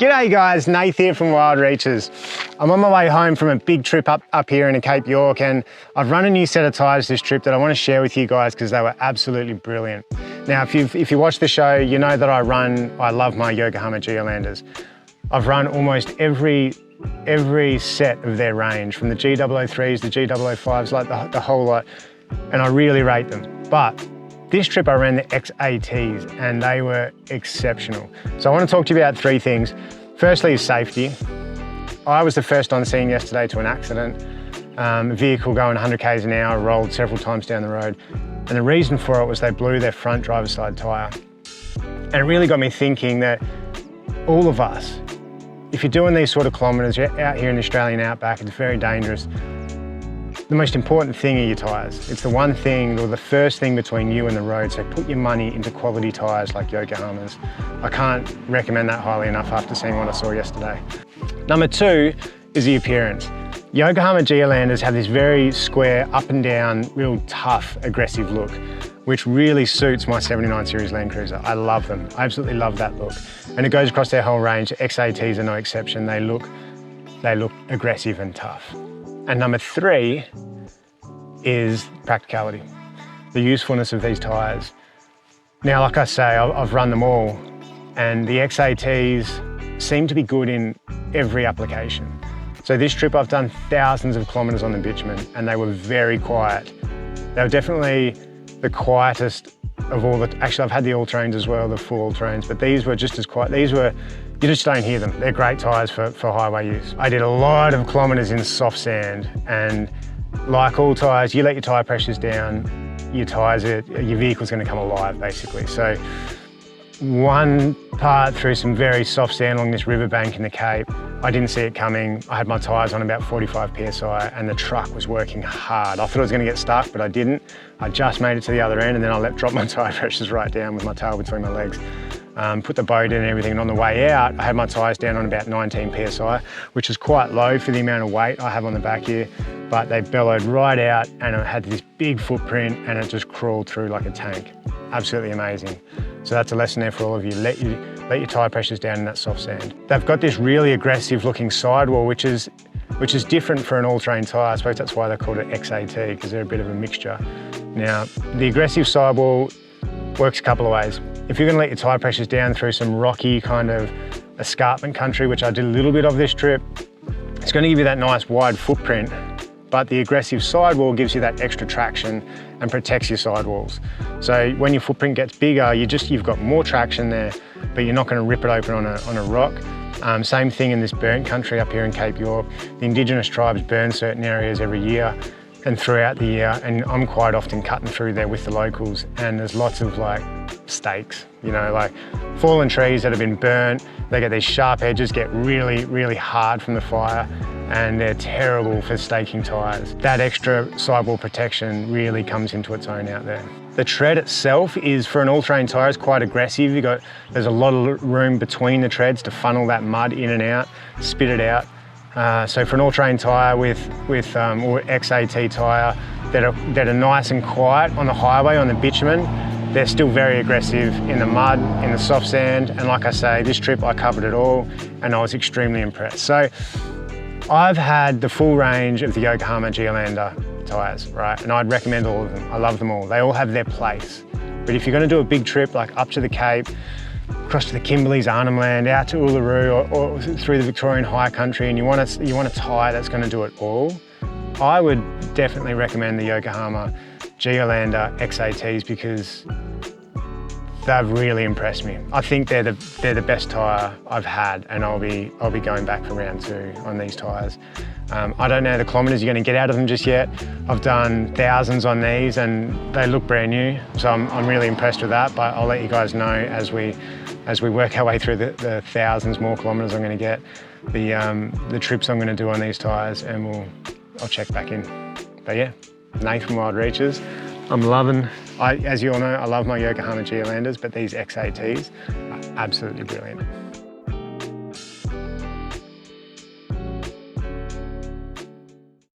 G'day guys, Nath here from Wild Reaches. I'm on my way home from a big trip up here in Cape York, and I've run a new set of tyres this trip that I want to share with you guys because they were absolutely brilliant. Now, if you watch the show, you know that I love my Yokohama Geolandars. I've run almost every set of their range, from the G003s, the G005s, like the whole lot, and I really rate them. But this trip I ran the X-ATs and they were exceptional. So I want to talk to you about three things. Firstly is safety. I was the first on scene yesterday to an accident. A vehicle going 100 k's an hour rolled several times down the road. And the reason for it was they blew their front driver's side tyre. And it really got me thinking that all of us, if you're doing these sort of kilometres, you're out here in the Australian outback, it's very dangerous. The most important thing are your tyres. It's the one thing, or the first thing between you and the road, so put your money into quality tyres like Yokohama's. I can't recommend that highly enough after seeing what I saw yesterday. Number two is the appearance. Yokohama Geolandars have this very square, up and down, real tough, aggressive look, which really suits my 79 series Land Cruiser. I love them. I absolutely love that look. And it goes across their whole range. X-ATs are no exception. They look aggressive and tough. And number three is practicality, the usefulness of these tyres. Now, like I say, I've run them all, and the X-ATs seem to be good in every application. So this trip I've done thousands of kilometres on the bitumen, and they were very quiet. They were definitely the quietest of all the, actually I've had the all-terrains as well, the full all-terrains, but these were just as quiet. These were, you just don't hear them. They're great tyres for highway use. I did a lot of kilometres in soft sand, and like all tyres, you let your tyre pressures down, your vehicle's gonna come alive basically. So one part through some very soft sand along this riverbank in the Cape, I didn't see it coming. I had my tyres on about 45 PSI and the truck was working hard. I thought I was gonna get stuck, but I didn't. I just made it to the other end, and then I dropped my tyre pressures right down with my tail between my legs. Put the boat in and everything, and on the way out, I had my tyres down on about 19 PSI, which is quite low for the amount of weight I have on the back here, but they bellowed right out and it had this big footprint and it just crawled through like a tank. Absolutely amazing. So that's a lesson there for all of you. Let your tyre pressures down in that soft sand. They've got this really aggressive looking sidewall, which is different for an all-terrain tyre. I suppose that's why they called it X-AT, because they're a bit of a mixture. Now, the aggressive sidewall works a couple of ways. If you're gonna let your tyre pressures down through some rocky kind of escarpment country, which I did a little bit of this trip, it's gonna give you that nice wide footprint, but the aggressive sidewall gives you that extra traction and protects your sidewalls. So when your footprint gets bigger, you've got more traction there, but you're not gonna rip it open on a rock. Same thing in this burnt country up here in Cape York. The indigenous tribes burn certain areas every year and throughout the year, and I'm quite often cutting through there with the locals, and there's lots of like stakes, you know, like fallen trees that have been burnt. They get these sharp edges, get really, really hard from the fire, and they're terrible for staking tyres. That extra sidewall protection really comes into its own out there. The tread itself is, for an all-terrain tyre, is quite aggressive. There's a lot of room between the treads to funnel that mud in and out, spit it out. So for an all-terrain tyre or X-AT tyre that are nice and quiet on the highway, on the bitumen, they're still very aggressive in the mud, in the soft sand, and like I say, this trip I covered it all and I was extremely impressed. So I've had the full range of the Yokohama Geolandar tyres, right? And I'd recommend all of them. I love them all. They all have their place. But if you're gonna do a big trip like up to the Cape, across to the Kimberleys, Arnhem Land, out to Uluru, or through the Victorian High Country, and you want a tyre that's gonna do it all, I would definitely recommend the Yokohama Geolandar X-ATs because they've really impressed me. I think they're the best tyre I've had, and I'll be going back for round two on these tyres. I don't know the kilometres you're going to get out of them just yet. I've done thousands on these and they look brand new, so I'm really impressed with that, but I'll let you guys know as we work our way through the thousands more kilometres I'm going to get, the trips I'm going to do on these tyres, and I'll check back in. But yeah, Nath from Wild Reaches. I'm loving, as you all know, I love my Yokohama Geolandars, but these X-ATs are absolutely brilliant.